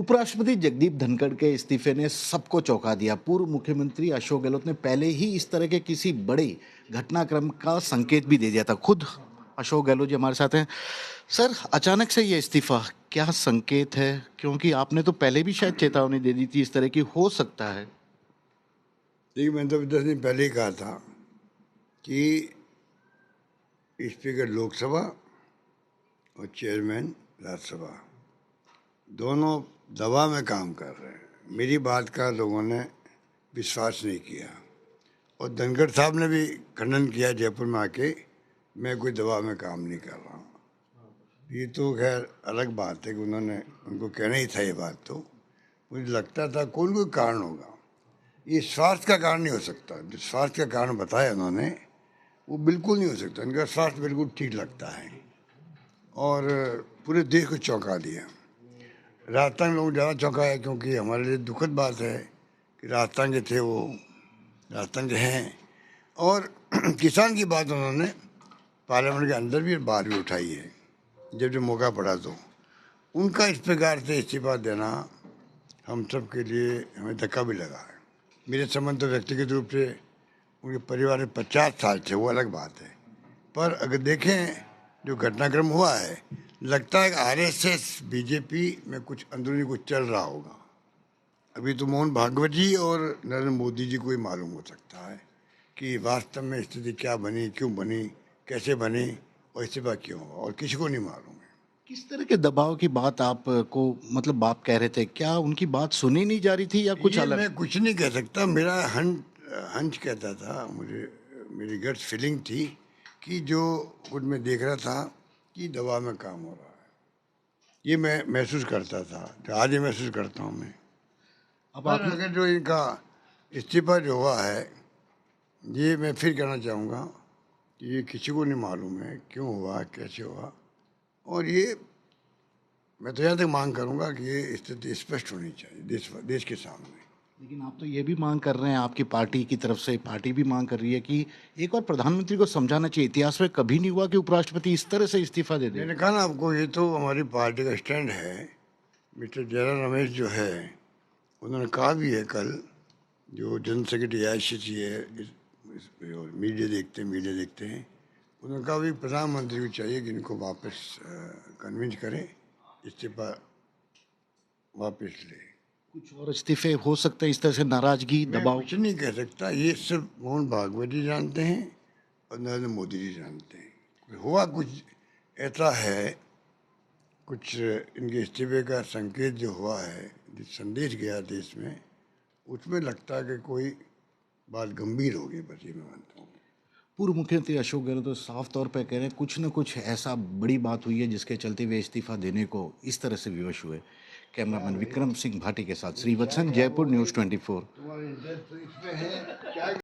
उपराष्ट्रपति जगदीप धनखड़ के इस्तीफे ने सबको चौंका दिया। पूर्व मुख्यमंत्री अशोक गहलोत ने पहले ही इस तरह के किसी बड़े घटनाक्रम का संकेत भी दे दिया था। खुद अशोक गहलोत जी हमारे साथ हैं। सर, अचानक से ये इस्तीफा क्या संकेत है? क्योंकि आपने तो पहले भी शायद चेतावनी दे दी थी इस तरह की हो सकता है। देखिए, मैंने तो 10 दिन पहले ही कहा था कि स्पीकर लोकसभा और चेयरमैन राज्यसभा दोनों दबाव में काम कर रहे हैं। मेरी बात का लोगों ने विश्वास नहीं किया और धनखड़ साहब ने भी खंडन किया जयपुर में आके, मैं कोई दबाव में काम नहीं कर रहा हूँ। ये तो खैर अलग बात है कि उनको कहना ही था ये बात। तो मुझे लगता था कोई कारण होगा, ये स्वार्थ का कारण नहीं हो सकता। जो स्वार्थ का कारण बताया उन्होंने वो बिल्कुल नहीं हो सकता। इनका स्वार्थ बिल्कुल ठीक लगता है और पूरे देश को चौंका दिया। राजस्थान लोग ज़्यादा चौंका है क्योंकि हमारे लिए दुखद बात है कि राजस्थान के थे वो, राजस्थान के हैं। और किसान की बात उन्होंने पार्लियामेंट के अंदर भी बाहर भी उठाई है जब मौका पड़ा। तो उनका इस प्रकार से इस्तीफा देना हम सब के लिए हमें धक्का भी लगा है। मेरे संबंध तो व्यक्तिगत रूप से उनके परिवार में 50 साल थे, वो अलग बात है। पर अगर देखें जो घटनाक्रम हुआ है, लगता है कि आरएसएस बीजेपी में कुछ अंदरूनी कुछ चल रहा होगा। अभी तो मोहन भागवत जी और नरेंद्र मोदी जी को ही मालूम हो सकता है कि वास्तव में स्थिति क्या बनी, क्यों बनी, कैसे बनी और इस्तीफा क्यों हुआ, और किसी को नहीं मालूम है। किस तरह के दबाव की बात आपको, मतलब आप कह रहे थे, क्या उनकी बात सुनी नहीं जा रही थी या कुछ ये अलग? मैं कुछ नहीं कह सकता। मेरा हंच कहता था, मुझे मेरी गट फीलिंग थी कि जो कुछ मैं देख रहा था कि दबाव में काम हो रहा है, ये मैं महसूस करता था। तो आज ये महसूस करता हूँ मैं। अब पर आपने अगर जो इनका इस्तीफा जो हुआ है, ये मैं फिर कहना चाहूँगा कि ये किसी को नहीं मालूम है क्यों हुआ, कैसे हुआ। और ये मैं तो यहाँ तक मांग करूँगा कि ये स्थिति स्पष्ट होनी चाहिए देश के सामने। लेकिन आप तो ये भी मांग कर रहे हैं, आपकी पार्टी की तरफ से पार्टी भी मांग कर रही है कि एक और प्रधानमंत्री को समझाना चाहिए। इतिहास में कभी नहीं हुआ कि उपराष्ट्रपति इस तरह से इस्तीफा दे दे। मैंने कहा ना आपको, ये तो हमारी पार्टी का स्टैंड है। मिस्टर जयराम रमेश जो है, उन्होंने कहा भी है कल, जो जनरल सेक्रेटरी आईसीसी है, मीडिया देखते हैं, उन्होंने कहा भी प्रधानमंत्री को चाहिए कि इनको वापस कन्विंस करें, इस्तीफा वापस ले। कुछ और इस्तीफे हो सकते हैं इस तरह से, नाराजगी, मैं दबाव? कुछ नहीं कह सकता। ये सिर्फ मोहन भागवत जी जानते हैं और नरेंद्र मोदी जी जानते हैं। हुआ कुछ ऐसा है, कुछ इनके इस्तीफे का संकेत जो हुआ है, जो संदेश गया देश में, उसमें लगता है कि कोई बात गंभीर होगी। बस ये मैं मानता हूँ। पूर्व मुख्यमंत्री अशोक गहलोत तो साफ तौर पर कह रहे हैं कुछ न कुछ ऐसा बड़ी बात हुई है जिसके चलते वे इस्तीफा देने को इस तरह से विवश हुए। कैमरामैन विक्रम सिंह भाटी के साथ श्रीवत्सन, जयपुर, न्यूज़ 24। तुम्हारे इंटरेस्ट तो इसमें है क्या?